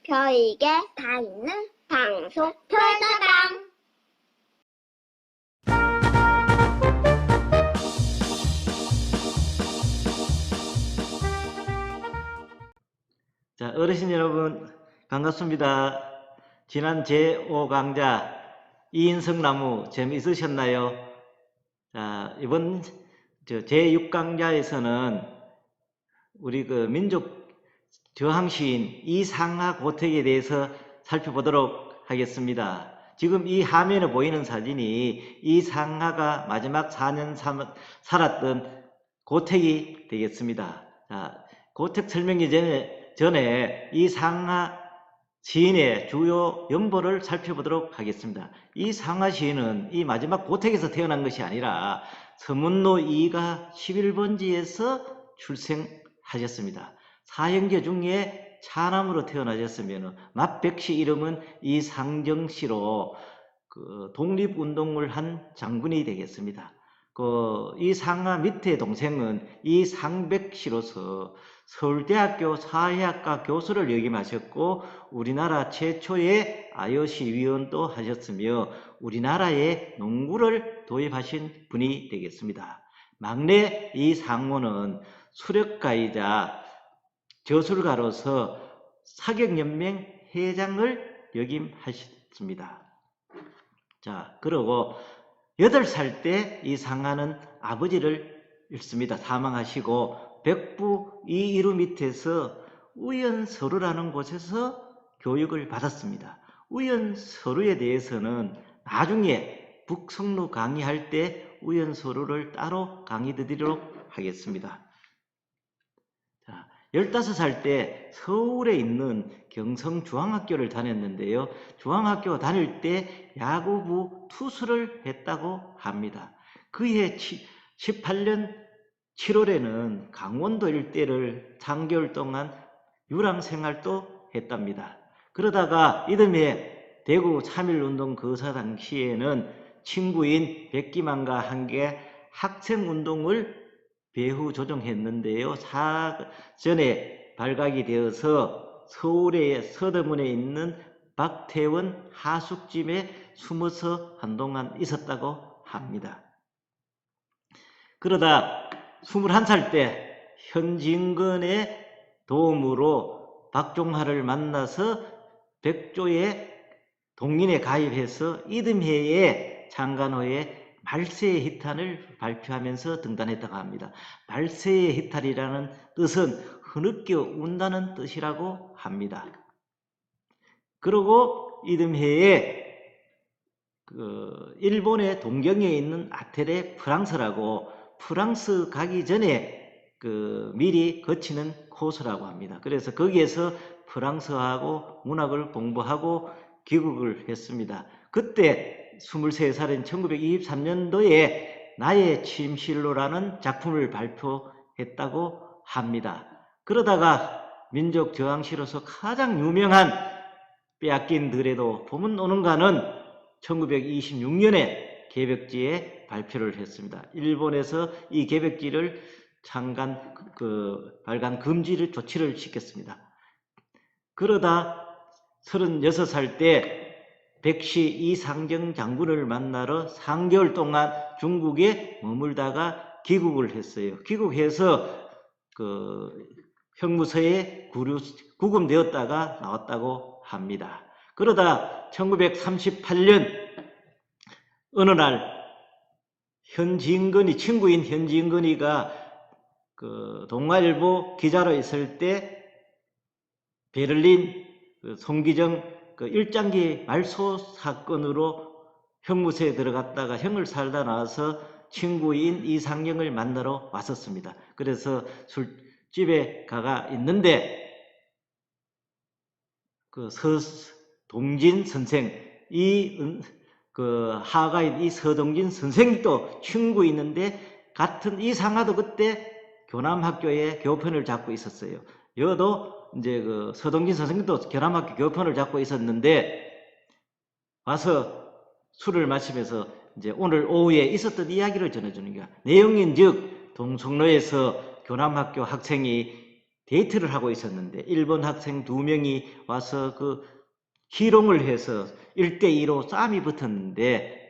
별이게 다 있는 방송 별다방. 자, 어르신 여러분 반갑습니다. 지난 제5강좌 이인성나무 재미있으셨나요? 자, 이번 제6강좌에서는 우리 민족 저항시인 이상하 고택에 대해서 살펴보도록 하겠습니다. 지금 이 화면에 보이는 사진이 이상하가 마지막 4년 살았던 고택이 되겠습니다. 자, 고택 설명이 전에 이상하 시인의 주요 연보를 살펴보도록 하겠습니다. 이 상하 시인은 이 마지막 고택에서 태어난 것이 아니라 서문로 2가 11번지에서 출생하셨습니다. 사형제 중에 차남으로 태어나셨으면 맏백씨 이름은 이상정씨로 독립운동을 한 장군이 되겠습니다. 이 상하 밑에 동생은 이상백씨로서 서울대학교 사회학과 교수를 역임하셨고 우리나라 최초의 IOC 위원도 하셨으며 우리나라에 농구를 도입하신 분이 되겠습니다. 막내 이상호는 수력가이자 저술가로서 사격연맹 회장을 역임하셨습니다. 자, 그리고 8살 때 이상하는 아버지를 잃습니다. 사망하시고 백부 이이루 밑에서 우연서루라는 곳에서 교육을 받았습니다. 우연서루에 대해서는 나중에 북성로 강의할 때 우연서루를 따로 강의 드리도록 하겠습니다. 자, 15살 때 서울에 있는 경성중앙학교를 다녔는데요. 중앙학교 다닐 때 야구부 투수를 했다고 합니다. 그해 18년 7월에는 강원도 일대를 3개월 동안 유랑생활도 했답니다. 그러다가 이듬해 대구 3.1운동 거사 당시에는 친구인 백기만과 함께 학생운동을 배후 조종했는데요. 사전에 발각이 되어서 서울의 서대문에 있는 박태원 하숙집에 숨어서 한동안 있었다고 합니다. 그러다 21살 때 현진건의 도움으로 박종화를 만나서 백조의 동인에 가입해서 이듬해에 창간호에 말세의 희탄을 발표하면서 등단했다고 합니다. 말세의 희탄이라는 뜻은 흐느껴 운다는 뜻이라고 합니다. 그리고 이듬해에 일본의 동경에 있는 아테네 프랑스라고 프랑스 가기 전에 미리 거치는 코스라고 합니다. 그래서 거기에서 프랑스하고 문학을 공부하고 귀국을 했습니다. 그때 23살인 1923년도에 나의 침실로라는 작품을 발표했다고 합니다. 그러다가 민족 저항시로서 가장 유명한 빼앗긴 들에도 봄은 오는가는 1926년에 개벽지에 발표를 했습니다. 일본에서 이 개벽지를 창간 발간 금지를 조치를 시켰습니다. 그러다 36살 때 백시 이상정 장군을 만나러 3개월 동안 중국에 머물다가 귀국을 했어요. 귀국해서 형무소에 구금되었다가 나왔다고 합니다. 그러다 1938년 어느 날 현진건이 친구인 현진건이가 동아일보 기자로 있을 때 베를린 송기정 일장기 말소 사건으로 형무소에 들어갔다가 형을 살다 나와서 친구인 이상영을 만나러 왔었습니다. 그래서 술집에 가가 있는데 서동진 선생, 하가인 이 서동진 선생도 친구 있는데 같은 이상하도 그때 교남학교에 교편을 잡고 있었어요. 여도 이제 서동진 선생도 교남학교 교편을 잡고 있었는데 와서 술을 마시면서 이제 오늘 오후에 있었던 이야기를 전해주는 거야. 내용인즉 동성로에서 교남학교 학생이 데이트를 하고 있었는데 일본 학생 2명이 와서 그 희롱을 해서 1대2로 싸움이 붙었는데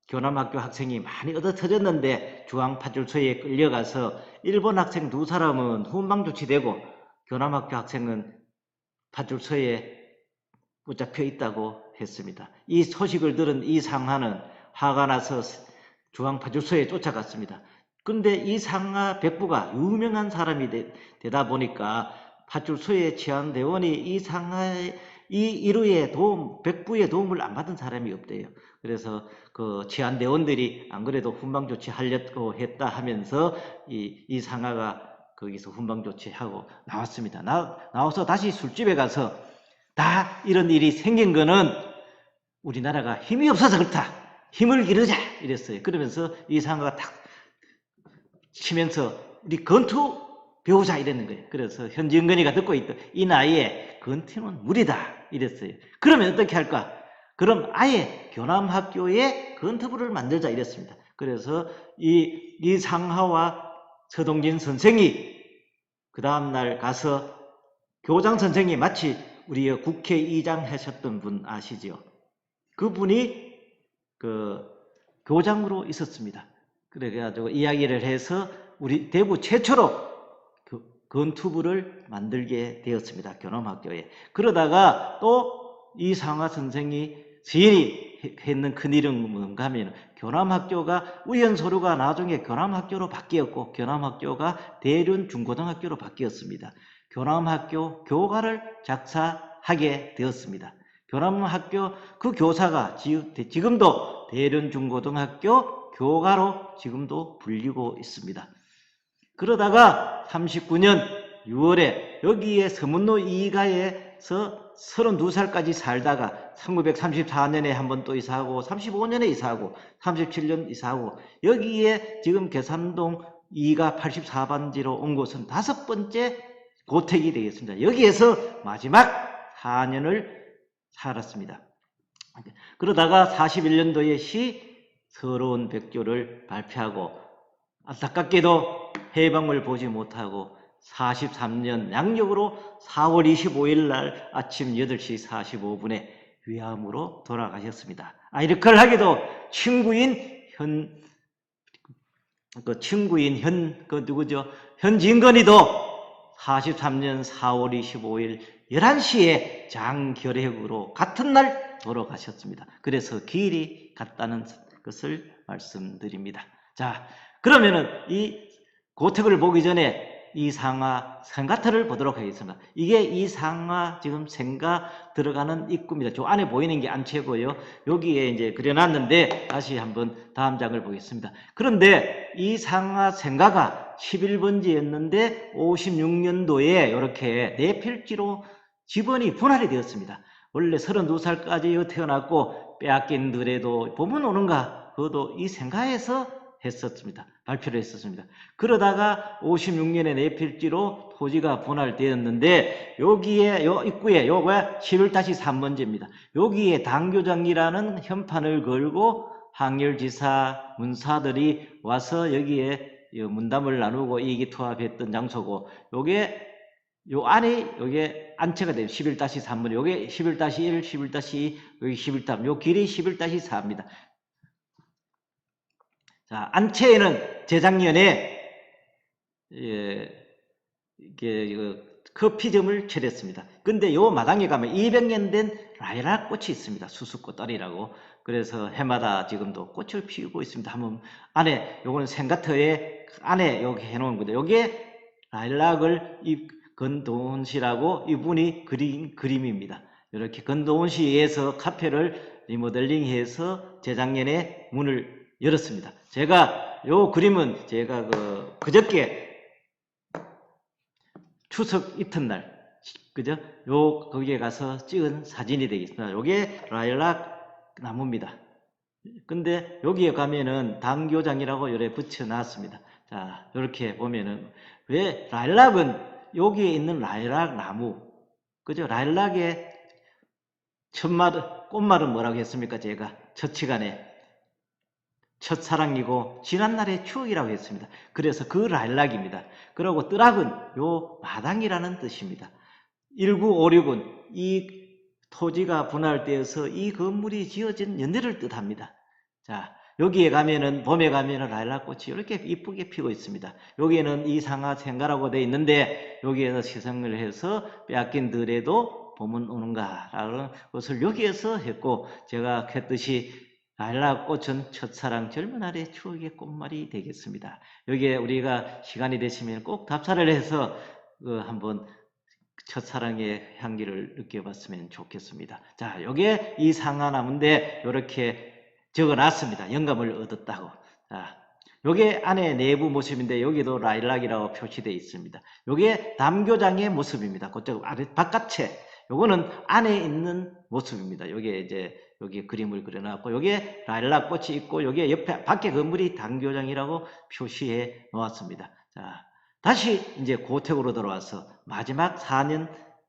교남학교 학생이 많이 얻어터졌는데 중앙파출소에 끌려가서 일본 학생 2사람은 훈방 조치되고 교남학교 학생은 파출소에 붙잡혀 있다고 했습니다. 이 소식을 들은 이상하는 화가 나서 중앙파출소에 쫓아갔습니다. 그런데 이상하 백부가 유명한 사람이 되다 보니까 파출소의 치안대원이 이상하의 이 일후에 백부의 도움을 안 받은 사람이 없대요. 그래서 그 치안대원들이 안 그래도 훈방 조치하려고 했다 하면서 이상하가 거기서 훈방 조치하고 나왔습니다. 나와서 다시 술집에 가서 다 이런 일이 생긴 거는 우리나라가 힘이 없어서 그렇다. 힘을 기르자 이랬어요. 그러면서 이상하가 탁 치면서 우리 건투 배우자 이랬는 거예요. 그래서 현진건이가 듣고 있다. 이 나이에 건투는 무리다 이랬어요. 그러면 어떻게 할까? 그럼 아예 교남학교에 건투부를 만들자 이랬습니다. 그래서 이상하와 서동진 선생이 그 다음날 가서 교장 선생이 마치 우리 국회의장 하셨던 분 아시죠? 그분이 그 교장으로 있었습니다. 그래가지고 이야기를 해서 우리 대구 최초로 건투부를 만들게 되었습니다. 교남학교에. 그러다가 또 이상하 선생이 지인이 했는 큰일은 뭔가 하면 교남학교가 우연소류가 나중에 교남학교로 바뀌었고 교남학교가 대륜 중고등학교로 바뀌었습니다. 교남학교 교과를 작사하게 되었습니다. 교남학교 그 교사가 지금도 대륜 중고등학교 교가로 지금도 불리고 있습니다. 그러다가 39년 6월에 여기에 서문로 이가에서 32살까지 살다가 1934년에 한 번 또 이사하고 35년에 이사하고 37년 이사하고 여기에 지금 계산동 2가 84번지로 온 곳은 5번째 고택이 되겠습니다. 여기에서 마지막 4년을 살았습니다. 그러다가 41년도에 시 서러운 백조를 발표하고 안타깝게도 해방을 보지 못하고 43년 양력으로 4월 25일 날 아침 8시 45분에 위암으로 돌아가셨습니다. 이렇게 하기도 친구인 현진건이도 43년 4월 25일 11시에 장결핵으로 같은 날 돌아가셨습니다. 그래서 길이 같다는 것을 말씀드립니다. 자, 그러면은 이 고택을 보기 전에 이상하 생가터를 보도록 하겠습니다. 이게 이상하 지금 생가 들어가는 입구입니다. 저 안에 보이는 게 안채고요. 여기에 이제 그려놨는데 다시 한번 다음 장을 보겠습니다. 그런데 이상하 생가가 11번지였는데 56년도에 이렇게 4필지로 집원이 분할이 되었습니다. 원래 32살까지 태어났고 빼앗긴 들에도 보면 오는가 그것도 이 생가에서 했었습니다. 발표를 했었습니다. 그러다가 56년에 4필지로 토지가 분할되었는데 여기에 요 입구에 요거 11-3번지입니다. 여기에 당교장이라는 현판을 걸고 항렬지사 문사들이 와서 여기에 문담을 나누고 이기투합했던 장소고 요게 요 안에 요게 안채가 돼요. 11-3번 요게 11-1, 11-2 여기 11-3 요 길이 11-4입니다. 자, 안채에는 재작년에 이게 커피점을 차렸습니다. 근데 요 마당에 가면 200년 된 라이락 꽃이 있습니다. 수수꽃다리라고. 그래서 해마다 지금도 꽃을 피우고 있습니다. 한번 안에 요거는 생가터에 안에 여기 해놓은 거죠. 요게 라일락을 건도훈 씨라고 이분이 그린 그림입니다. 이렇게 건도훈 씨에서 카페를 리모델링해서 재작년에 문을 열었습니다. 제가 요 그림은 제가 그저께 추석 이튿날 그죠? 거기에 가서 찍은 사진이 되겠습니다. 요게 라일락 나무입니다. 근데 여기에 가면은 당교장이라고 요래 붙여놨습니다. 자, 이렇게 보면은 왜 라일락은 여기에 있는 라일락 나무 그죠? 라일락의 꽃말은 뭐라고 했습니까? 제가 첫 시간에 첫사랑이고 지난날의 추억이라고 했습니다. 그래서 그 라일락입니다. 그리고 뜨락은 요 마당이라는 뜻입니다. 1956은 이 토지가 분할되어서 이 건물이 지어진 연대를 뜻합니다. 자, 여기에 가면은 봄에 가면은 라일락꽃이 이렇게 이쁘게 피고 있습니다. 여기에는 이상화 생가라고 되어 있는데 여기에서 시성을 해서 빼앗긴 들에도 봄은 오는가라는 것을 여기에서 했고, 제가 했듯이 라일락꽃은 첫사랑 젊은 날의 추억의 꽃말이 되겠습니다. 여기에 우리가 시간이 되시면 꼭 답사를 해서 한번 첫사랑의 향기를 느껴봤으면 좋겠습니다. 자, 요게 이 상아나무인데 이렇게 적어놨습니다. 영감을 얻었다고. 자, 요게 안에 내부 모습인데 여기도 라일락이라고 표시되어 있습니다. 요게 담교장의 모습입니다. 그쪽 아래 바깥에 요거는 안에 있는 모습입니다. 요게 이제 여기 그림을 그려놨고 요게 라일락 꽃이 있고 요게 옆에 밖에 건물이 담교장이라고 표시해 놓았습니다. 자, 다시 이제 고택으로 돌아와서 마지막 4년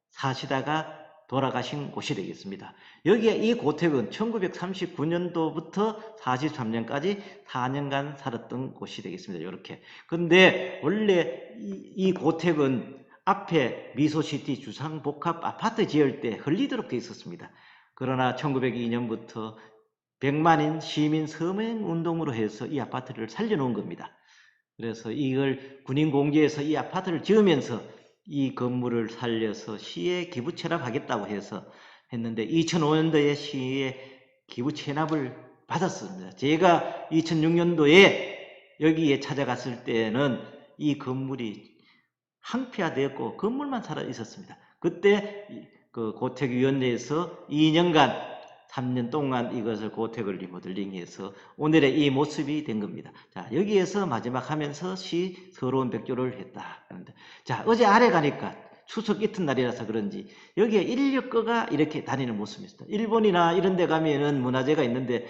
사시다가 돌아가신 곳이 되겠습니다. 여기에 이 고택은 1939년도부터 43년까지 4년간 살았던 곳이 되겠습니다. 이렇게. 근데 원래 이 고택은 앞에 미소시티 주상복합 아파트 지을 때 헐리도록 되어 있었습니다. 그러나 1902년부터 100만인 시민 서명 운동으로 해서 이 아파트를 살려놓은 겁니다. 그래서 이걸 군인공지에서 이 아파트를 지으면서 이 건물을 살려서 시에 기부 체납하겠다고 해서 했는데 2005년도에 시에 기부 체납을 받았습니다. 제가 2006년도에 여기에 찾아갔을 때는 이 건물이 항폐화되었고 건물만 살아 있었습니다. 그때 그 고택위원회에서 2년간 3년 동안 이것을 고택을 리모델링해서 오늘의 이 모습이 된 겁니다. 자, 여기에서 마지막 하면서 시 서러운 백조를 했다. 자, 어제 아래 가니까 추석 이튿날이라서 그런지 여기에 인력거가 이렇게 다니는 모습이 있습니다. 일본이나 이런 데 가면은 문화재가 있는데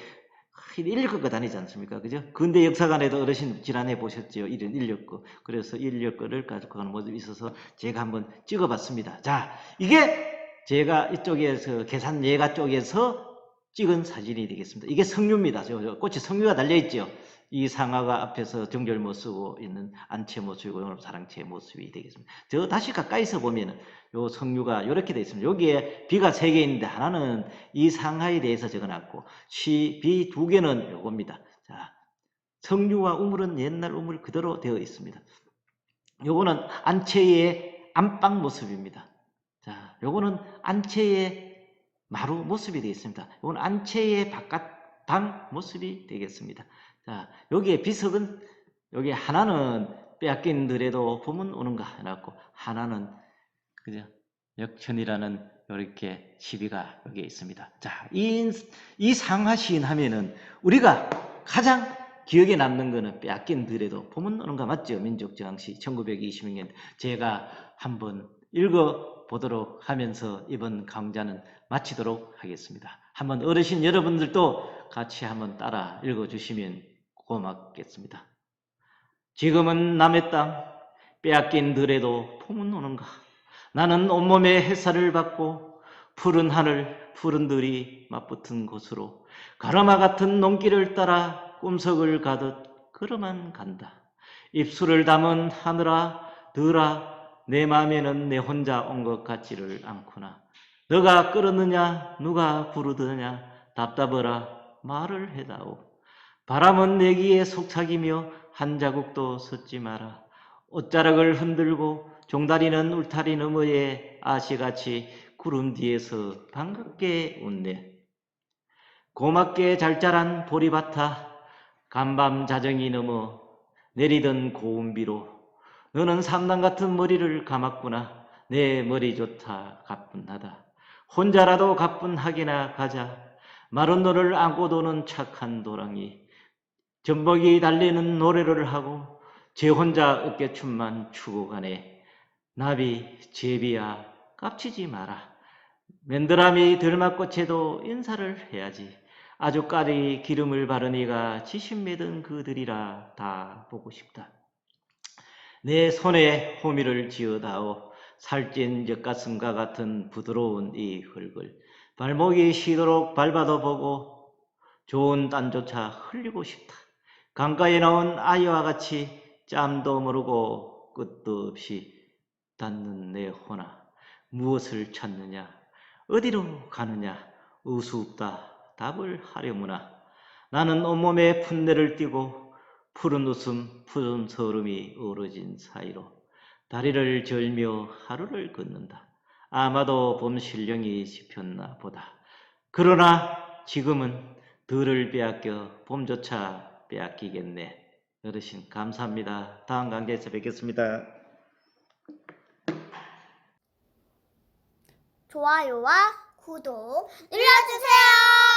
인력거가 다니지 않습니까? 그죠? 근대 역사관에도 어르신 지난해 보셨죠? 이런 인력거. 그래서 인력거를 가지고 가는 모습이 있어서 제가 한번 찍어봤습니다. 자, 이게 제가 이쪽에서 계산 예가 쪽에서 찍은 사진이 되겠습니다. 이게 석류입니다. 저 꽃이 석류가 달려있죠. 이 상아가 앞에서 정절 못 쓰고 있는 안채 모습이고 오늘 사랑채 모습이 되겠습니다. 저 다시 가까이서 보면은 요 석류가 이렇게 되어 있습니다. 여기에 비가 3개 있는데 하나는 이 상하에 대해서 적어놨고 비 2개는 요겁니다. 자, 석류와 우물은 옛날 우물 그대로 되어 있습니다. 요거는 안채의 안방 모습입니다. 자, 요거는 안채의 마루 모습이 되겠습니다. 이건 안채의 바깥 방 모습이 되겠습니다. 자, 여기에 비석은 여기 하나는 빼앗긴 들에도 봄은 오는가 해놨고 하나는 그죠? 역천이라는 이렇게 시비가 여기에 있습니다. 자, 이 상하 시인 하면은 우리가 가장 기억에 남는 거는 빼앗긴 들에도 봄은 오는가 맞죠? 민족저항시 1920년 제가 한번 읽어보도록 하면서 이번 강좌는 마치도록 하겠습니다. 한번 어르신 여러분들도 같이 한번 따라 읽어주시면 고맙겠습니다. 지금은 남의 땅 빼앗긴 들에도 봄은 오는가. 나는 온몸에 햇살을 받고 푸른 하늘 푸른 들이 맞붙은 곳으로 가르마 같은 농길을 따라 꿈속을 가듯 걸어만 간다. 입술을 담은 하늘아 들아 내 맘에는 내 혼자 온 것 같지를 않구나. 너가 끌었느냐 누가 부르느냐 답답하라 말을 해다오. 바람은 내 귀에 속삭이며 한 자국도 섰지 마라. 옷자락을 흔들고 종다리는 울타리 너머에 아시같이 구름 뒤에서 반갑게 웃네. 고맙게 잘 자란 보리밭아 간밤 자정이 넘어 내리던 고운 비로 너는 삼단 같은 머리를 감았구나. 내 머리 좋다 가뿐하다. 혼자라도 가뿐하게나 가자. 마른 너를 안고 도는 착한 도랑이 전복이 달리는 노래를 하고 제 혼자 어깨춤만 추고 가네. 나비 제비야 깝치지 마라. 맨드라미 들막꽃에도 인사를 해야지. 아주까리 기름을 바른 이가 지신 맺은 그들이라 다 보고 싶다. 내 손에 호미를 지어다오. 살찐 젖가슴과 같은 부드러운 이 흙을 발목이 쉬도록 밟아도 보고 좋은 딴조차 흘리고 싶다. 강가에 나온 아이와 같이 짬도 모르고 끝도 없이 닿는 내 호나 무엇을 찾느냐 어디로 가느냐 우습다 답을 하려무나 나는 온몸에 풋내를 띠고 푸른 웃음 푸른 서름이 어우러진 사이로 다리를 절며 하루를 걷는다. 아마도 봄 신령이 씹혔나 보다. 그러나 지금은 들을 빼앗겨 봄조차 빼앗기겠네. 어르신 감사합니다. 다음 강좌에서 뵙겠습니다. 좋아요와 구독 눌러주세요.